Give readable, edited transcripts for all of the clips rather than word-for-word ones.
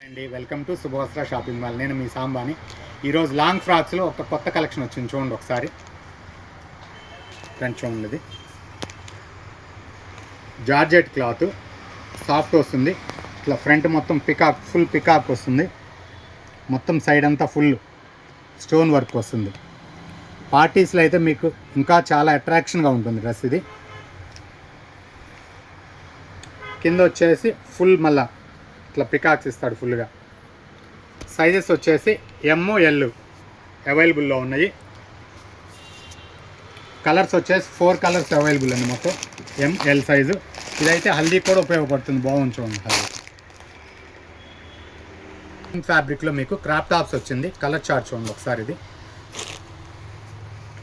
అండి welcome to శుభవస్త్ర shopping mall. నేను మీ సాంబాని. ఈరోజు లాంగ్ ఫ్రాక్స్లో ఒక కొత్త కలెక్షన్ వచ్చింది, చూడండి ఒకసారి. ఫ్రంట్ చూడండి, ఇది జార్జెట్ క్లాత్, సాఫ్ట్ వస్తుంది. ఇట్లా ఫ్రంట్ మొత్తం పికాక్, ఫుల్ పికాక్ వస్తుంది. మొత్తం సైడ్ అంతా ఫుల్ స్టోన్ వర్క్ వస్తుంది. పార్టీస్లో అయితే మీకు ఇంకా చాలా అట్రాక్షన్గా ఉంటుంది డ్రెస్. ఇది కింద వచ్చేసి ఫుల్ మళ్ళా ఇట్లా పికాక్స్ ఇస్తాడు ఫుల్గా. సైజెస్ వచ్చేసి ML అవైలబుల్లో ఉన్నాయి. కలర్స్ వచ్చేసి 4 కలర్స్ అవైలబుల్ అండి, మొత్తం ML సైజు. ఇదైతే హల్దీ కూడా ఉపయోగపడుతుంది, బాగుంది చూడండి. హల్దీ ఫ్యాబ్రిక్లో మీకు క్రాప్ టాప్స్ వచ్చింది. కలర్ చార్ట్ చూడండి ఒకసారి. ఇది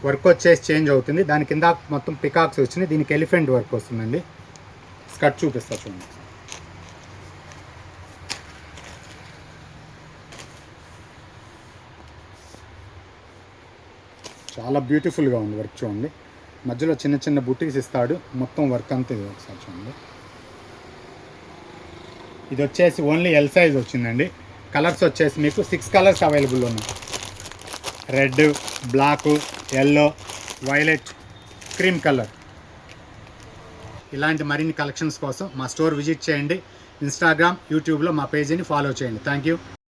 వర్క్ వచ్చేసి చేంజ్ అవుతుంది. దాని కింద మొత్తం పికాక్స్ వచ్చినాయి. దీనికి ఎలిఫెంట్ వర్క్ వస్తుందండి. స్కర్ట్ చూపిస్తా చూడండి. చాలా బ్యూటిఫుల్గా ఉంది వర్క్ చూడండి. మధ్యలో చిన్న చిన్న బుట్టీస్ ఇస్తాడు, మొత్తం వర్క్ అంతా ఇది ఒకసారి చూడండి. ఇది వచ్చేసి ఓన్లీ L సైజ్ వచ్చిందండి. కలర్స్ వచ్చేసి మీకు 6 కలర్స్ అవైలబుల్ ఉన్నాయి. Red, black, yellow, violet, cream colour. ఇలాంటి మరిన్ని కలెక్షన్స్ కోసం మా స్టోర్ విజిట్ చేయండి. ఇన్స్టాగ్రామ్, యూట్యూబ్లో మా పేజీని ఫాలో చేయండి. Thank you.